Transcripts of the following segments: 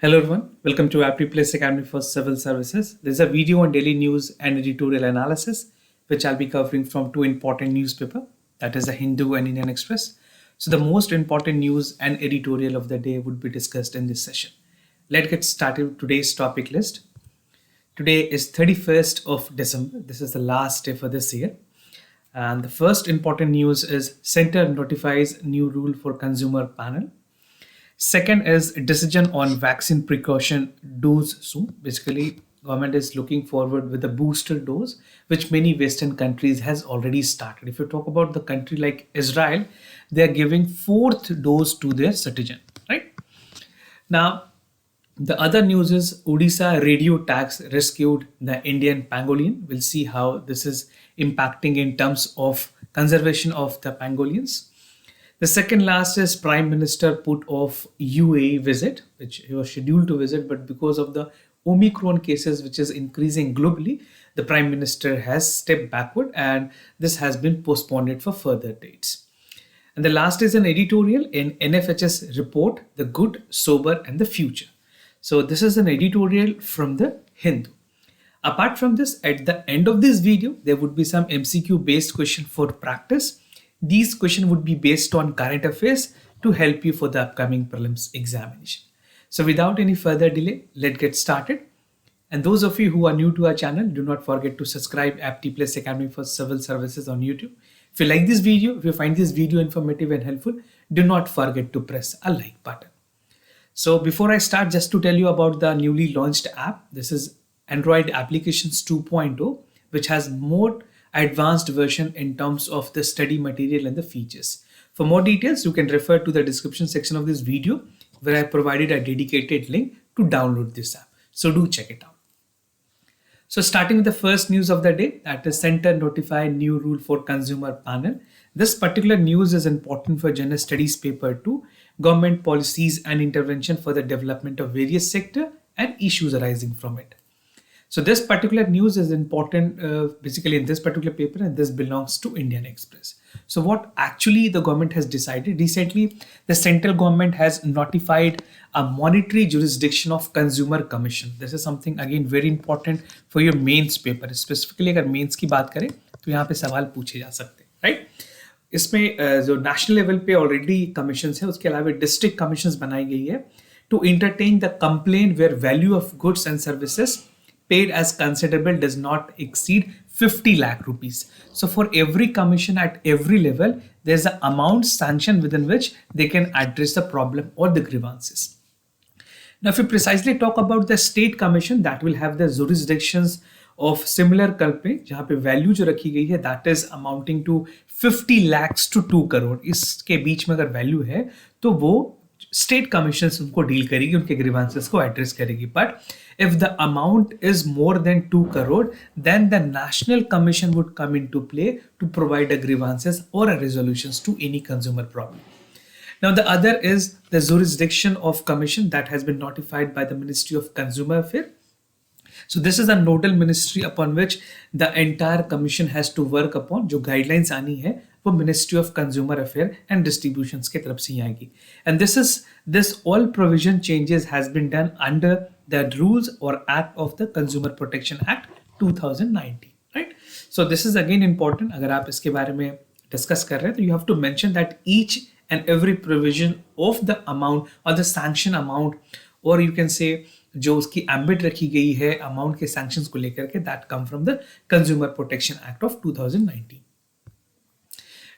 Hello everyone, welcome to Apti Academy for Civil Services. This is a video on daily news and editorial analysis, which I'll be covering from two important newspapers, that is the Hindu and Indian Express. So the most important news and editorial of the day would be discussed in this session. Let's get started with today's topic list. Today is 31st of December. This is the last day for this year. And the first important news is Center notifies new rule for consumer panel. Second is decision on vaccine precaution dose soon. Basically, government is looking forward with a booster dose, which many Western countries has already started. If you talk about the country like Israel, they are giving fourth dose to their citizen, right? Now, the other news is Odisha radio tax rescued the Indian pangolin. We'll see how this is impacting in terms of conservation of the pangolins. The second last is Prime Minister put off UAE visit, which he was scheduled to visit, but because of the Omicron cases, which is increasing globally, the Prime Minister has stepped backward and this has been postponed for further dates. And the last is an editorial in NFHS report, The Good, Sober and the Future. So this is an editorial from the Hindu. Apart from this, at the end of this video, there would be some MCQ based question for practice. These questions would be based on current affairs to help you for the upcoming prelims examination. So without any further delay, let's get started. And those of you who are new to our channel, do not forget to subscribe Apti Academy for Civil Services on YouTube. If you like this video, if you find this video informative and helpful, do not forget to press a like button. So before I start, just to tell you about the newly launched app. This is Android Applications 2.0, which has more advanced version in terms of the study material and the features. For more details, you can refer to the description section of this video where I provided a dedicated link to download this app. So do check it out. So starting with the first news of the day, that is Center notify new rule for consumer panel. This particular news is important for General Studies Paper 2, government policies and intervention for the development of various sector and issues arising from it. So this particular news is important basically in this particular paper, and this belongs to Indian Express. So what actually the government has decided recently, the central government has notified a monetary jurisdiction of consumer commission. This is something again very important for your mains paper. Specifically अगर mains की बात करें तो यहाँ पे सवाल पूछे जा सकते हैं, right? इसमें जो नेशनल लेवल पे ऑलरेडी कमीशंस है, उसके अलावा डिस्ट्रिक्ट कमीशंस बनाई गई है to entertain the complaint where value of goods and services paid as considerable does not exceed 50 lakh rupees. So for every commission at every level, there's an amount sanctioned within which they can address the problem or the grievances. Now, if you precisely talk about the state commission, that will have the jurisdictions of similar culprit, जहाँ पे value जो रखी गई है, that is amounting to 50 lakhs to 2 crore. इसके बीच में अगर value है, तो वो state commissions उनको deal करेगी, उनके grievances को address करेगी. But if the amount is more than 2 crore, then the national commission would come into play to provide a grievances or a resolutions to any consumer problem. Now the other is the jurisdiction of commission that has been notified by the Ministry of Consumer Affairs. So this is a nodal ministry upon which the entire commission has to work upon. जो guidelines आनी है वो Ministry of Consumer Affairs and Distributions के तरफ से ही आएगी. And this all provision changes has been done under the rules or act of the Consumer Protection Act 2019, right? So this is again important. अगर आप इसके बारे में discuss कर रहे हैं तो you have to mention that each and every provision of the amount or the sanction amount, or you can say जो उसकी ambit रखी गई है amount के sanctions को लेकर के, that come from the Consumer Protection Act of 2019.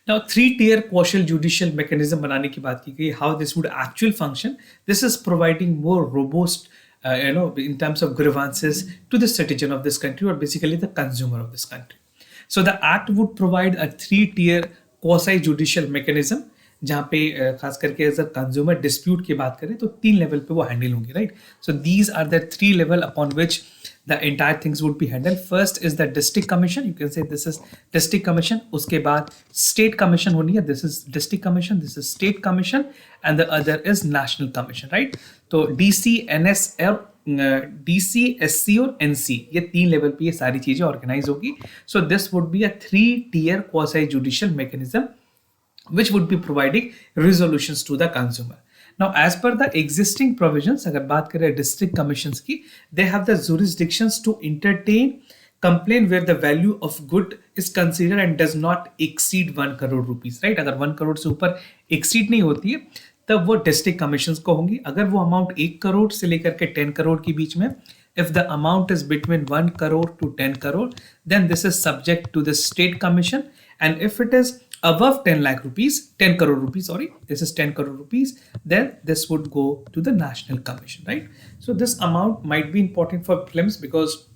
Now, 3-tier quasi judicial mechanism बनाने की बात की गई. How this would actually function? This is providing more robust, in terms of grievances to the citizen of this country, or basically the consumer of this country. So the act would provide a 3-tier quasi judicial mechanism, जहाँ पे खास करके अगर consumer dispute की बात करें तो 3 level पे वो हैंडल होंगे, right? So these are the 3 level upon which the entire things would be handled. First is the district commission. You can say this is district commission. उसके बाद state commission होनी है. This is district commission. This is state commission, and the other is national commission, right? तो DC, NS DC, SC और NC ये 3 level पे ये सारी चीजें ऑर्गेनाइज होगी. So this would be a 3-tier quasi judicial mechanism which would be providing resolutions to the consumer. Now, as per the existing provisions, अगर बात करें district commissions की, they have the jurisdictions to entertain complaint where the value of good is considered and does not exceed 1 crore rupees, right? अगर 1 करोड़ से ऊपर exceed नहीं होती है तब वो डिस्ट्रिक्ट कमीशंस को होंगी. अगर वो अमाउंट 1 करोड़ से लेकर के 10 करोड़ के बीच में, if the amount is between 1 crore to 10 crore, then this is subject to the state commission. And if it is above 10 lakh rupees, 10 crore rupees, sorry, this is 10 crore rupees, then this would go to the national commission, right? So this amount might be important for prelims because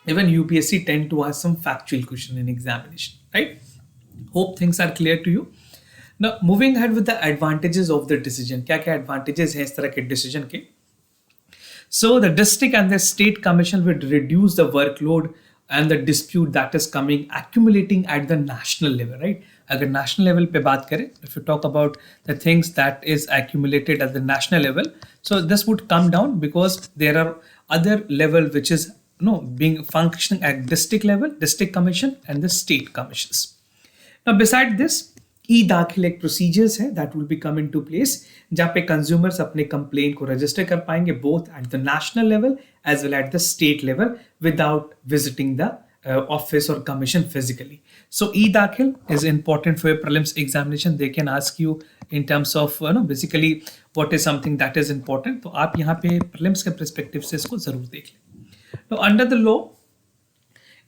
even UPSC tend to ask some factual question in examination, right? Hope things are clear to you. Now, moving ahead with the advantages of the decision. क्या-क्या advantages हैं इस तरह के decision के? So the district and the state commission would reduce the workload and the dispute that is coming accumulating at the national level, right? अगर national level पे बात करें, if you talk about the things that is accumulated at the national level, so this would come down because there are other level which is being functioning at district level, district commission and the state commissions. Now, beside this, ई-दाखिल एक procedures है that will be come into place जहाँ पे consumers अपने complaint को register कर पाएंगे both at the national level as well at the state level without visiting the office or commission physically. So e-dakhil is important for your prelims examination. They can ask you in terms of basically what is something that is important. तो आप यहाँ पे prelims के perspective से इसको जरूर देख लें. Now under the law,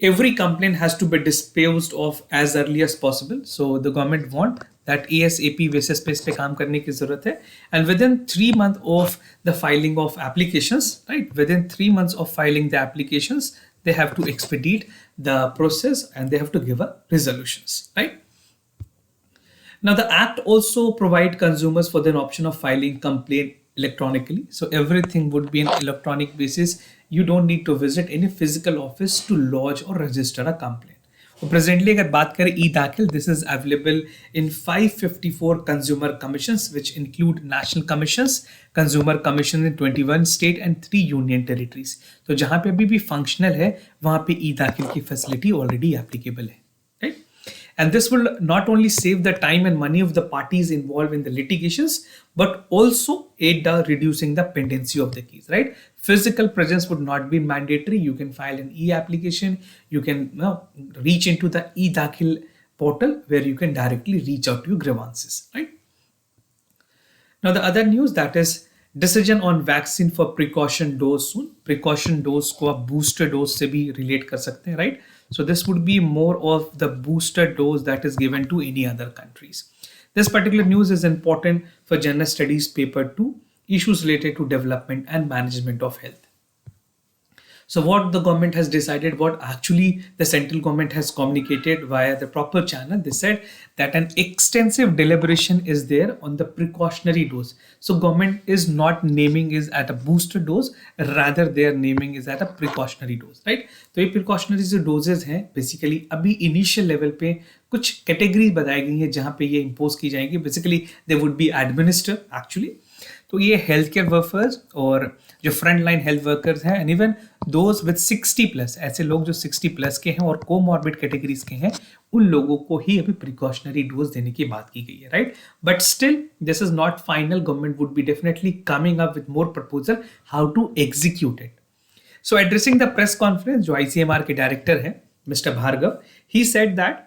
every complaint has to be disposed of as early as possible. So the government want that ASAP basis पे इस पे काम करने की जरूरत है. And within 3 months of the filing of applications, right? Within 3 months of filing the applications, they have to expedite the process and they have to give a resolutions, right? Now the act also provide consumers for the option of filing complaint electronically. So everything would be an electronic basis. You don't need to visit any physical office to lodge or register a complaint. So presently अगर बात करें e-दाखिल, this is available in 554 consumer commissions which include national commissions, consumer commission in 21 state and 3 union territories. तो जहाँ पे अभी भी functional है वहाँ पे e-दाखिल की facility already applicable है, right? And this will not only save the time and money of the parties involved in the litigations, but also aid the reducing the pendency of the case, right? Physical presence would not be mandatory. You can file an e-application. You can reach into the e-dakhil portal where you can directly reach out to your grievances, right? Now the other news, that is decision on vaccine for precaution dose soon. Precaution dose को आप booster dose से भी relate कर सकते हैं, right? So this would be more of the booster dose that is given to any other countries. This particular news is important for General Studies Paper 2, issues related to development and management of health. So what the government has decided, what actually the central government has communicated via the proper channel, they said that an extensive deliberation is there on the precautionary dose. So government is not naming is at a booster dose, rather their naming is at a precautionary dose, right? तो ये precautionary जो doses हैं, basically अभी initial level पे कुछ categories बताई गई हैं जहाँ पे ये impose की जाएंगी. Basically they would be administered actually. तो ये हेल्थ केयर वर्कर्स और जो फ्रंट लाइन हेल्थ वर्कर्स हैं and even those with 60 plus, ऐसे लोग जो 60 प्लस के हैं और कोमॉर्बिड कैटेगरीज के हैं, उन लोगों को ही अभी प्रिकॉशनरी डोज देने की बात की गई है, right? But still this is not final. Government would be definitely coming up with more proposal how to execute it. So addressing the press conference, जो ICMR के डायरेक्टर हैं mister Bhargava, he said that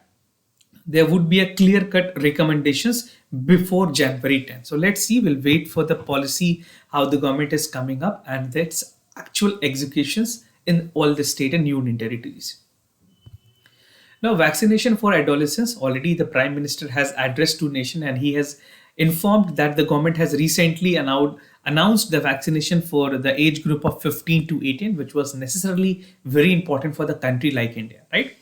there would be a clear-cut recommendations before January 10th. So let's see, we'll wait for the policy, how the government is coming up and its actual executions in all the state and union territories. Now, vaccination for adolescents, already the Prime Minister has addressed to nation and he has informed that the government has recently announced the vaccination for the age group of 15 to 18, which was necessarily very important for the country like India, right?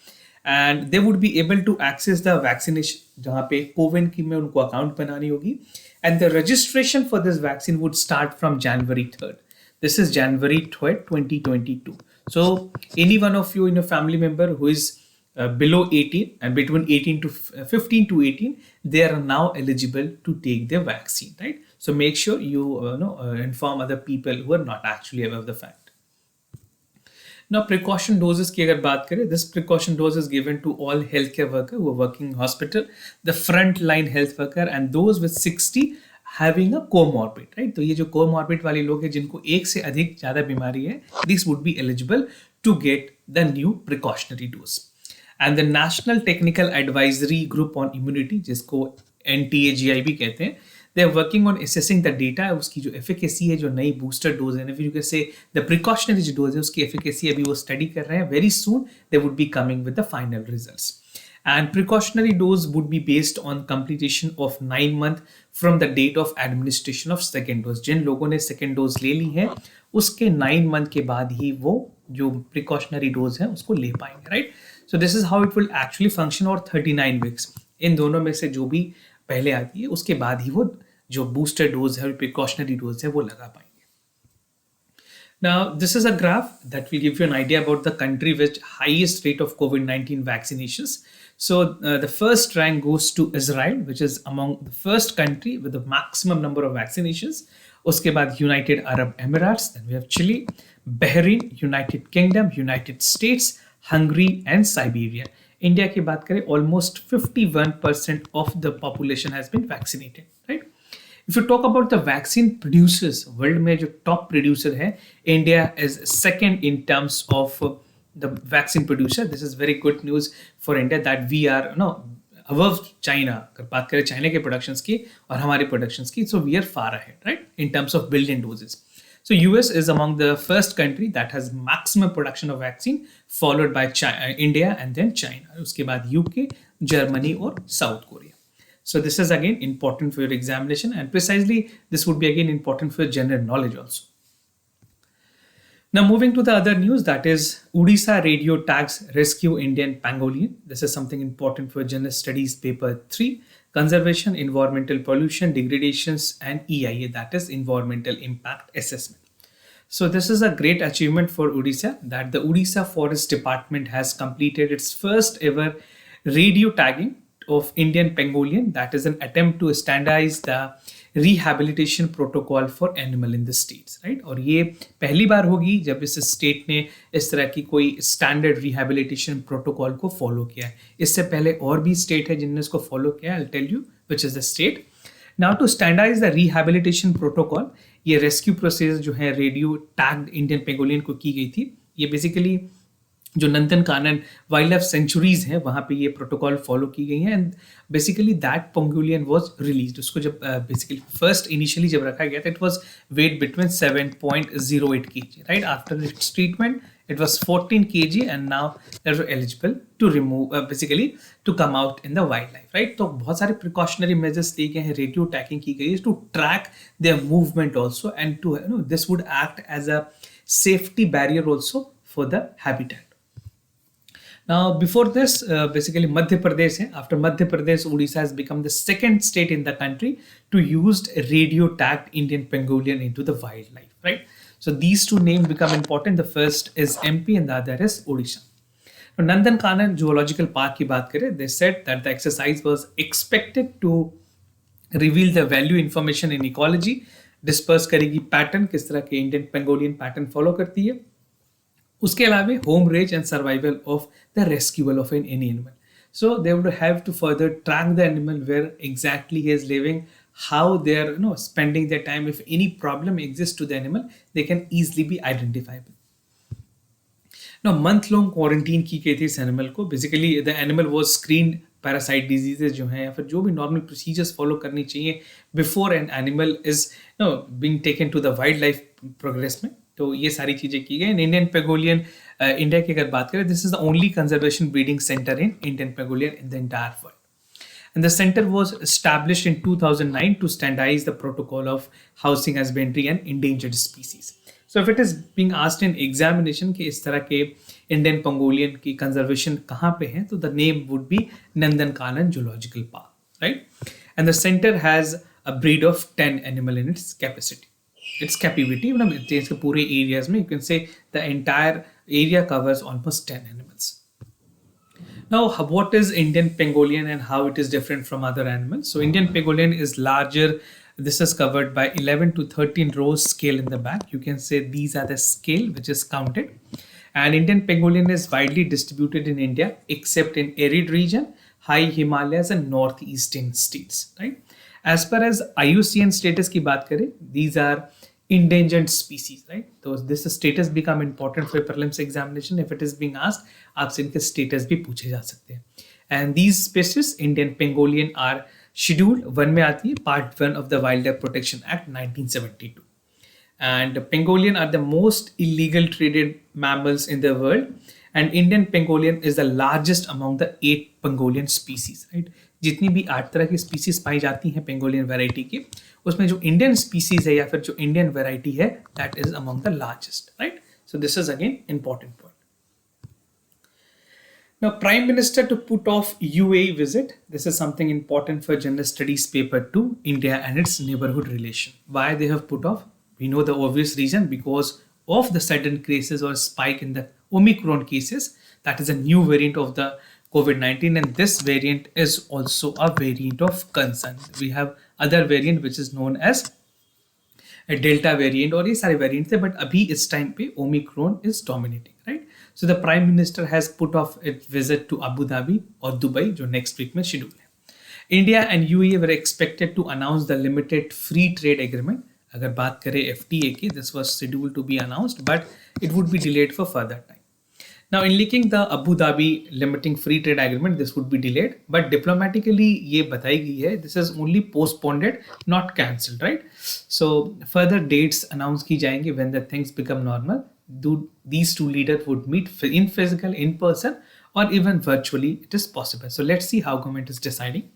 And they would be able to access the vaccination जहाँ पे कोविन की में उनको account बनानी होगी. And the registration for this vaccine would start from January 3rd. This is January 3rd, 2022. So any one of you in a family member who is below 18 and between 18 to 15 to 18, they are now eligible to take their vaccine, right? So make sure you inform other people who are not actually aware of the fact. Now, precaution doses की अगर बात करें, this precaution dose is given to all healthcare workers who are working in hospital, the front line health worker and those with 60 having a comorbid, right? तो ये जो comorbid वाले लोग हैं जिनको एक से अधिक ज़्यादा बीमारी है, this would be eligible to get the new precautionary dose. And the National Technical Advisory Group on Immunity, जिसको NTAGI भी कहते हैं, they are working on assessing the data, उसकी जो efficacy है, जो नई booster dose है, if you can say the precautionary जो dose है, उसकी efficacy अभी वो study कर रहे हैं. Very soon they would be coming with the final results. And precautionary dose would be based on completion of 9 months from the date of administration of second dose. जिन लोगों ने second dose ले ली है, उसके 9 month के बाद ही वो जो precautionary dose है उसको ले पाएंगे, right? So this is how it will actually function, और 39 weeks इन दोनों में से जो भी पहले आती है उसके बाद ही वो जो booster dose है और precautionary dose है वो लगा पाएंगे. Now, this is a graph that will give you an idea about the country with highest rate of COVID-19 vaccinations. So, the first rank goes to Israel, which is among the first country with the maximum number of vaccinations. उसके बाद United Arab Emirates, then we have Chile, Bahrain, United Kingdom, United States, Hungary and Siberia. India की बात करें, almost 51% of the population has been vaccinated, right? If you talk about the vaccine producers, world में जो top producer है, India is second in terms of the vaccine producer. This is very good news for India that we are above China. अगर बात करें China के productions की और हमारे productions की, so we are far ahead, right? In terms of billion doses. So US is among the first country that has maximum production of vaccine, followed by China, India and then China. उसके बाद UK, Germany और South Korea. So this is again important for your examination, and precisely this would be again important for your general knowledge also. Now moving to the other news, that is Odisha radio tags rescue Indian pangolin. This is something important for general studies paper 3, conservation, environmental pollution, degradations and EIA, that is environmental impact assessment. So this is a great achievement for Odisha, that the Odisha Forest Department has completed its first ever radio tagging of Indian pangolin. That is an attempt to standardize the rehabilitation protocol for animal in the states, right? और ये पहली बार होगी जब इस state ने इस तरह की कोई स्टैंडर्ड रिहैबिलिटेशन प्रोटोकॉल को फॉलो किया है. इससे पहले और भी स्टेट है जिनने इसको फॉलो किया है. I'll tell you which is the state. Now to standardize the rehabilitation protocol, ये रेस्क्यू प्रोसेस जो है रेडियो टैग्ड इंडियन पेंगोलिन को की गई थी. ये बेसिकली जो Nandan Kanan wild life sanctuaries हैं वहाँ पे ये प्रोटोकॉल फॉलो की गई हैं, and basically that pangolin was released. उसको जब बेसिकली फर्स्ट इनिशियली जब रखा गया था, it was weight between 7.08 kg, right? After its treatment it was 14 kg and now they are eligible to remove basically to come out in the wild life, right? तो बहुत सारे precautionary measures लिए गए हैं, रेडियो टैगिंग की गई है to track their movement also, and to this would act as a safety barrier also for the habitat. Now, before this, basically Madhya Pradesh hai. After Madhya Pradesh, Odisha has become the second state in the country to use radio tagged Indian pangolin into the wildlife, right? So these two names become important. The first is MP and the other is Odisha. Now, Nandan Kanan Zoological Park की बात करें, they said that the exercise was expected to reveal the value information in ecology, disperse करेगी pattern, किस तरह के Indian pangolin pattern follow करती है. उसके अलावा home range and survival of the rescual of an any animal. So they would have to further track the animal where exactly he is living, how they are spending their time. If any problem exists to the animal, they can easily be identifiable. Now month long quarantine की गई थी इस animal को. Basically the animal was screened parasite diseases जो हैं या फिर जो भी नॉर्मल प्रोसीजर्स फॉलो करनी चाहिए before an animal is being taken to the wild life progress में, तो ये सारी चीज़ें की गई. इंडियन पेंगोलिन इंडिया की अगर बात करें, this is the only conservation breeding centre in Indian pangolin in the entire world. And the center was established in 2009 to standardize the protocol of housing husbandry and endangered species. So if it is being asked in examination कि इस तरह के Indian Pangolin की conservation कहाँ पे है, तो the name would be Nandankanan Zoological Park, right? And the center has a breed of 10 animal in its capacity. Its capability, मतलब इसके पूरे areas में you can say the entire area covers almost 10 animals. Now, what is Indian pangolin and how it is different from other animals? So, Indian pangolin is larger. This is covered by 11 to 13 rows scale in the back. You can say these are the scale which is counted. And Indian pangolin is widely distributed in India except in arid region, high Himalayas and northeastern states, right? As far as IUCN status की बात करें, these are endangered species, right? So this status become important for prelims examination. If it is being asked, आपसे इनके status भी पूछे जा सकते हैं. And these species, Indian pangolin, are scheduled 1 में आती है, part 1 of the Wildlife Protection Act 1972. And pangolin are the most illegal traded mammals in the world, and Indian pangolin is the largest among the 8 pangolin species, right? जितनी भी 8 तरह की species पाई जाती हैं pangolin variety की, उसमें जो Indian species है या फिर जो इंडियन वैरायटी है, that is among the largest, right? So this is again important point. Now, Prime Minister to put off UAE visit. This is something important for General Studies Paper 2, India and its neighborhood relation. Why they have put off? We know the obvious reason, because of the sudden cases or spike in the Omicron cases. That is a new variant of the COVID-19, and this variant is also a variant of concern. We have other variant which is known as delta variant और ये सारे variant थे, but अभी इस time पे Omicron is dominating, right? So the prime minister has put off it visit to Abu Dhabi और Dubai, जो next week में शेड्यूल है. India and UAE were expected to announce the limited free trade agreement. अगर बात करें FTA की, this was scheduled to be announced, but it would be delayed for further time. Now, in linking the Abu Dhabi limiting free trade agreement, this would be delayed, but diplomatically ये बताई गई है, this is only postponed, not cancelled, right? So further dates announce की जाएंगी when the things become normal. These two leaders would meet in physical, in person, or even virtually. It is possible. So let's see how government is deciding.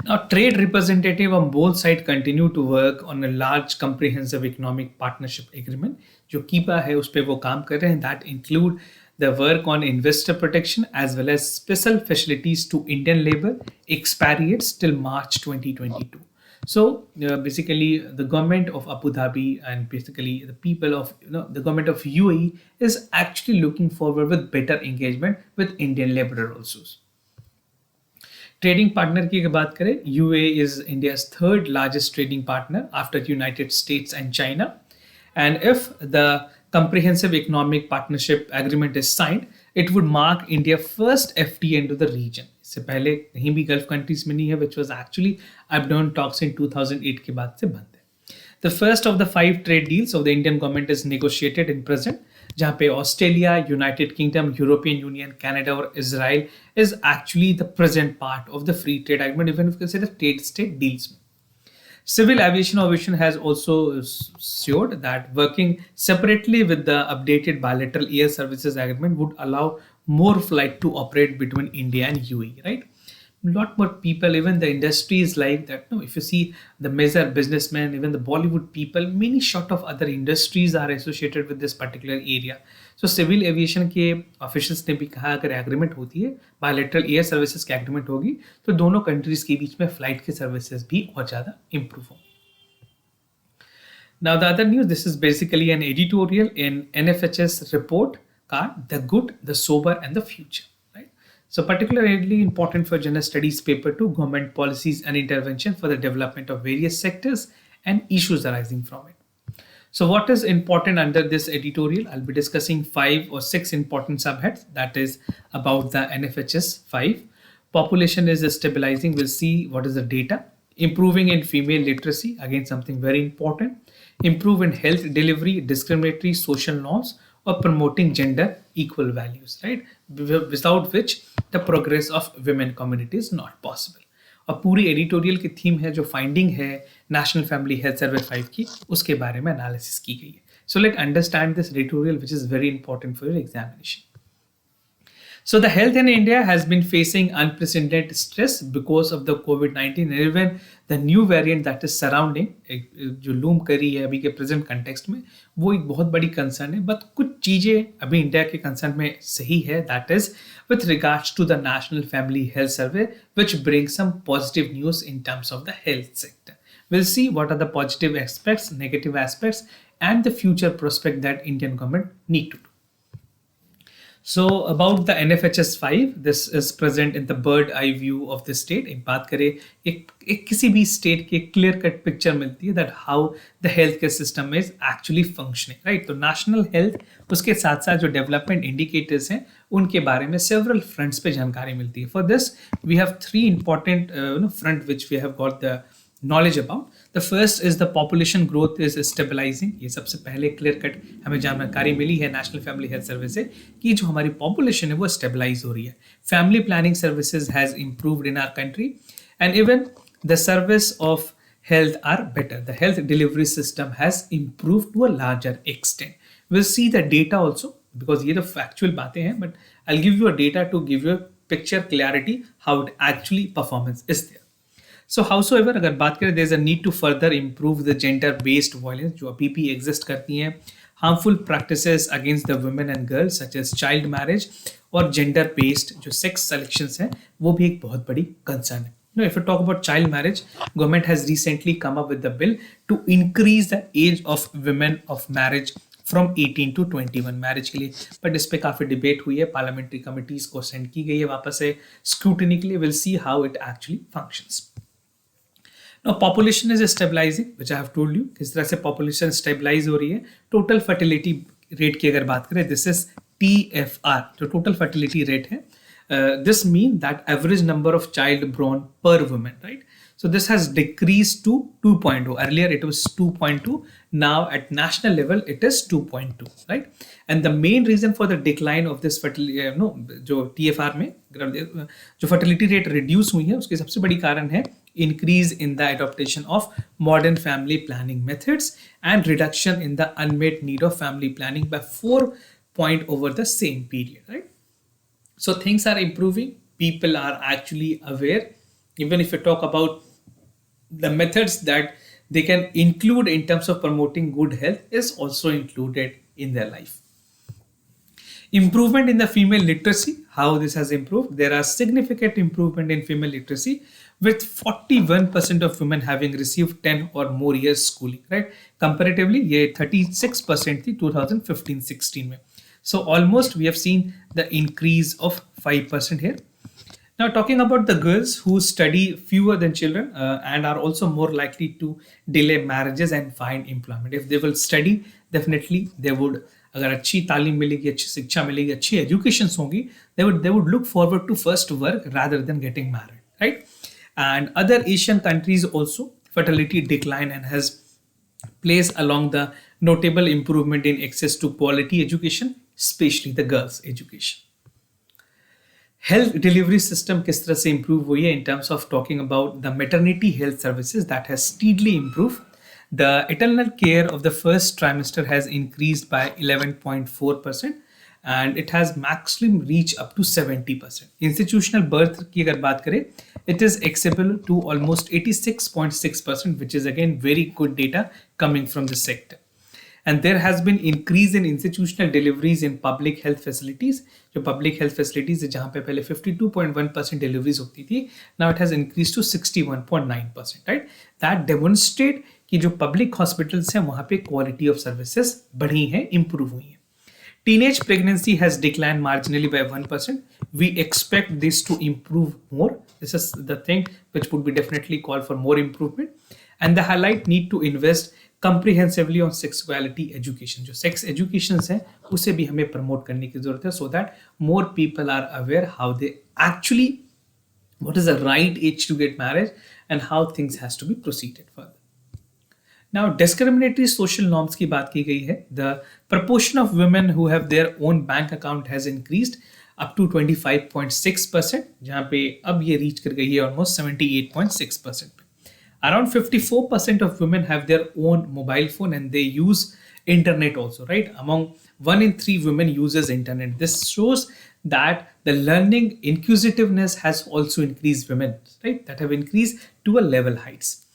Now, trade representative on both sides continue to work on a large comprehensive economic partnership agreement. जो कीपा है उस पे वो काम कर रहे हैं. That include the work on investor protection as well as special facilities to Indian labor expatriates till March 2022. So basically, the government of Abu Dhabi and basically the people of the government of UAE is actually looking forward with better engagement with Indian laborer also. Trading partner की अगर बात करें, UAE is India's third largest trading partner after United states and China. And if the comprehensive economic partnership agreement is signed, it would mark India first FTA into the region. इससे पहले कहीं भी gulf countries में नहीं है, which was actually abandoned talks in 2008 के बाद से बंद है. The first of the 5 trade deals of the Indian government is negotiated in present, जहाँ पे Australia, United kingdom, European union, Canada और Israel is actually the present part of the free trade agreement, even if you consider trade state deals. Civil Aviation Organization has also assured that working separately with the updated bilateral air services agreement would allow more flight to operate between India and UAE, right? A lot more people, even the industry is like that. No, if you see the major businessmen, even the Bollywood people, many sort of other industries are associated with this particular area. So civil aviation के officials ने भी कहा अगर agreement होती है, bilateral air services की agreement होगी, तो दोनों कंट्रीज के बीच में फ्लाइट के सर्विसेज भी और ज़्यादा इम्प्रूव होंगे. Now the other news, this is basically an editorial in NFHS report called The Good, the Sober and the Future. So particularly important for General Studies Paper 2, government policies and intervention for the development of various sectors and issues arising from it. So what is important under this editorial? I'll be discussing 5 or 6 important subheads. That is about the NFHS 5. Population is stabilizing. We'll see what is the data. Improving in female literacy. Again, something very important. Improve in health delivery, discriminatory social norms, or promoting gender equal values, right? Without which the progress of women community is not possible. और पूरी editorial की theme है, जो finding है national family health सर्वे 5 की, उसके बारे में एनालिसिस की गई है. So let understand this editorial which is very important for your examination. So the health in India has been facing unprecedented stress because of the COVID-19 and even the new variant that is surrounding, जो loom करी है अभी के present context में, वो एक बहुत बड़ी कंसर्न है. बट कुछ चीज़ें अभी इंडिया के कंसर्न में सही है, that is with regards to the national family health survey which brings some positive news in terms of the health sector. We'll see what are the positive aspects, negative aspects, and the future prospect that Indian government need to do. So about the NFHS 5, this is present in the bird eye view of the state. एक बात करें, एक किसी भी state की clear cut picture मिलती है that how the healthcare system is actually functioning, right? तो national health उसके साथ साथ जो development indicators हैं उनके बारे में several fronts पे जानकारी मिलती है. For this we have three important front which we have got the knowledge about. The first is the population growth is stabilizing. ये सबसे पहले क्लियर कट हमें जानकारी मिली है नेशनल फैमिली हेल्थ सर्विस से कि जो हमारी पॉपुलेशन है वो स्टेबलाइज हो रही है. Family planning services has improved in our country and even the service of health are better. The health delivery system has improved to a larger extent. We'll see the data also because ये तो factual बातें हैं, but I'll give you a data to give you a picture clarity how it actually performance is there. So howsoever अगर बात करें there is a need to further improve the gender based violence जो अभी भी exist करती हैं, harmful practices against the women and girls such as child marriage और gender based जो sex selections हैं वो भी एक बहुत बड़ी concern है. Now, if we talk about child marriage, government has recently come up with the bill to increase the age of women of marriage from 18 to 21 marriage के लिए. बट इस पे काफी डिबेट हुई है, पार्लियामेंट्री कमिटीज को send की गई है वापस से स्क्रूटिनी के लिए. Will see how it actually functions. Now population is stabilizing, which I have told you किस तरह से population stabilize हो रही है. Total fertility rate की अगर बात करें, this is TFR जो total fertility rate है. This means that average number of child born per woman, right? So this has decreased to 2.0. Earlier it was 2.2. Now at national level it is 2.2, right? And the main reason for the decline of this fertility, जो TFR में जो fertility rate reduce हुई है उसके सबसे बड़ी कारण है increase in the adoption of modern family planning methods and reduction in the unmet need of family planning by 4 point over the same period, right? So things are improving. People are actually aware. Even if you talk about the methods that they can include in terms of promoting good health is also included in their life. Improvement in the female literacy. How this has improved? There are significant improvement in female literacy with 41% of women having received 10 or more years schooling, right? Comparatively, ये 36% थी 2015-16 में. So almost we have seen the increase of 5% here. Now talking about the girls who study fewer than children and are also more likely to delay marriages and find employment. If they will study, definitely they would, अगर अच्छी तालीम मिलेगी, अच्छी शिक्षा मिलेगी, अच्छी educations होंगी, they would look forward to first work rather than getting married, right? And other Asian countries also fertility decline and has placed along the notable improvement in access to quality education, especially the girls' education. Health delivery system किस तरह से improve हुई है in terms of talking about the maternity health services that has steadily improved. The maternal care of the first trimester has increased by 11.4% and it has maximum reach up to 70%. Institutional birth की अगर बात करें, it is accessible to almost 86.6%, which is again very good data coming from the sector. And there has been increase in institutional deliveries in public health facilities. जो public health facilities है जहाँ पे पहले 52.1% deliveries होती थी, now it has increased to 61.9%, right? That demonstrate कि जो public hospitals हैं वहाँ पे quality of services बढ़ी हैं, improve हुई हैं. Teenage pregnancy has declined marginally by 1%. We expect this to improve more. This is the thing which would be definitely call for more improvement. And the highlight need to invest comprehensively on sexuality education. जो sex educations हैं उसे भी हमें promote करने की जरूरत है so that more people are aware how they actually, what is the right age to get married and how things has to be proceeded further. Now, discriminatory social norms की बात की गई है. The proportion of women who have their own bank account has increased up to 25.6%, जहाँ पे अब ये reach कर गई है almost 78.6%. Around 54% of women have their own mobile phone and they use internet also, right? Among 1 in 3 women uses internet. This shows that the learning inquisitiveness has also increased women, right? That have increased to a level heights.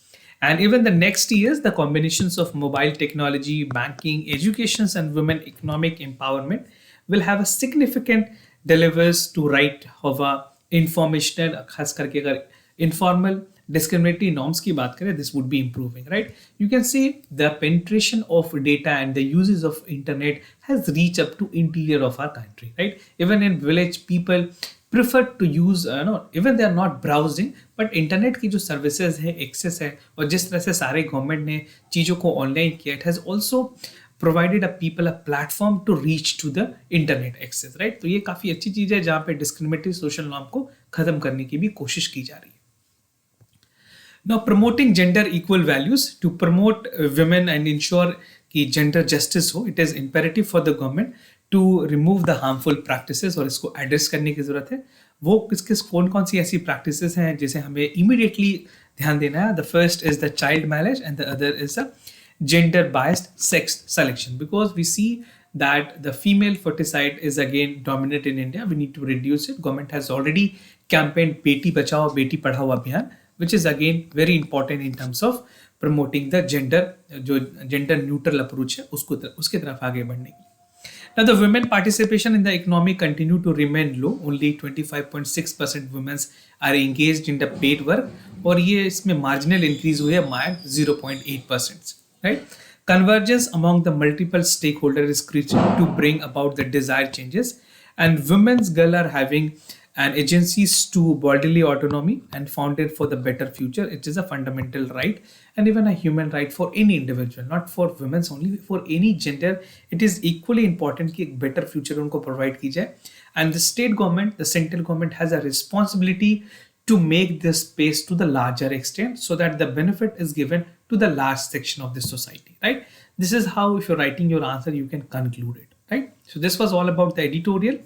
And even the next years, the combinations of mobile technology, banking, educations, and women economic empowerment will have a significant delivers to right of a informational, खास करके अगर informal discriminatory norms की बात करें, this would be improving, right? You can see the penetration of data and the uses of internet has reached up to interior of our country, right? Even in village, people prefer to use even they are not browsing, but internet की जो services है, access है, और जिस तरह से सारे government ने चीज़ों को online किया, it has also provided a people a platform to reach to the internet access, right? तो ये काफी अच्छी चीज है जहाँ पे discriminatory social norm को खत्म करने की भी कोशिश की जा रही है. Now, promoting gender equal values to promote women and ensure कि gender justice हो, it is imperative for the government to remove the harmful practices, और इसको address करने की जरूरत है. वो किस कौन सी ऐसी practices हैं जिसे हमें immediately ध्यान देना है. The first is the child marriage and the other is the gender biased sex selection, because we see that the female ferticide is again dominant in India. We need to reduce it. Government has already campaigned Beti Bachao Beti Padhao Abhiyan, which is again very important in terms of promoting the gender neutral approach है उसके तरफ आगे बढ़ने की. Now, the women participation in the economy continue to remain low. Only 25.6% women are engaged in the paid work, और ये इसमें marginal increase हुई है मात्र 0.8%. Right? Convergence among the multiple stakeholders is crucial to bring about the desired changes, and women's girl are having an agencies to bodily autonomy and founded for the better future. It is a fundamental right and even a human right for any individual, not for women only, for any gender. It is equally important कि एक better future उनको provide की जाए, and the state government, the central government has a responsibility to make this space to the larger extent so that the benefit is given to the large section of the society, right? This is how, if you're writing your answer, you can conclude it, right? So this was all about the editorial.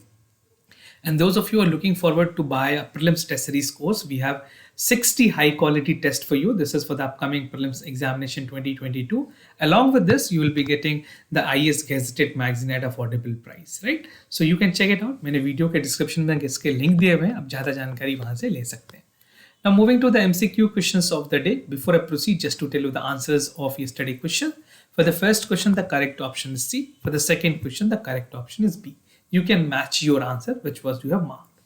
And those of you who are looking forward to buy a prelims test series course, we have 60 high quality tests for you. This is for the upcoming prelims examination 2022. Along with this, you will be getting the IAS gazetted magazine at affordable price, right? So you can check it out. मैंने video के description में इसके link दिए हुए हैं, आप ज़्यादा जानकारी वहाँ से ले सकते हैं. Now moving to the MCQ questions of the day. Before I proceed, just to tell you the answers of yesterday question. For the first question, the correct option is C. For the second question, the correct option is B. You can match your answer, which was you have marked.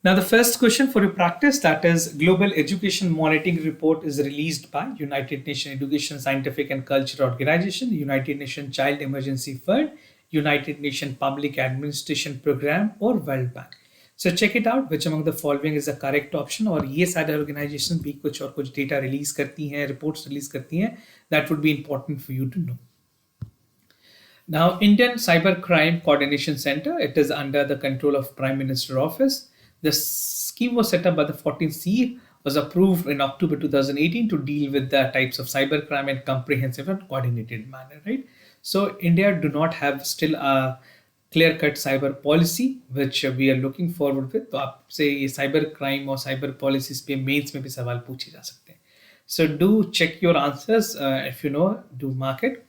Now the first question for your practice, that is Global Education Monitoring Report is released by United Nations Education, Scientific and Cultural Organization, United Nations Child Emergency Fund, United Nations Public Administration Program, or World Bank. So check it out, which among the following is the correct option. और ये सारे organization भी कुछ और कुछ data release करती हैं, reports release करती हैं. That would be important for you to know. Now, Indian Cybercrime Coordination Center, it is under the control of Prime Minister Office. The scheme was set up by the 14th CE, was approved in October 2018 to deal with the types of cybercrime in comprehensive and coordinated manner, right? So India do not have still a clear-cut cyber policy, which we are looking forward with. तो आपसे ये cyber crime और cyber policies पे mains में भी सवाल पूछे जा सकते हैं. So do check your answers. If you know, do mark it.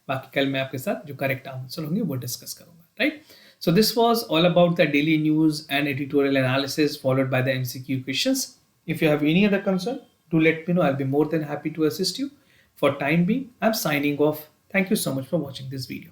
बाकी कल मैं आपके साथ जो करेक्ट आंसर होंगे वो डिस्कस करूंगा, right? So this was all about the daily news and editorial analysis followed by the MCQ questions. If you have any other concern, do let me know. I will be more than happy to assist you. For time being, I am signing off. Thank you so much for watching this video.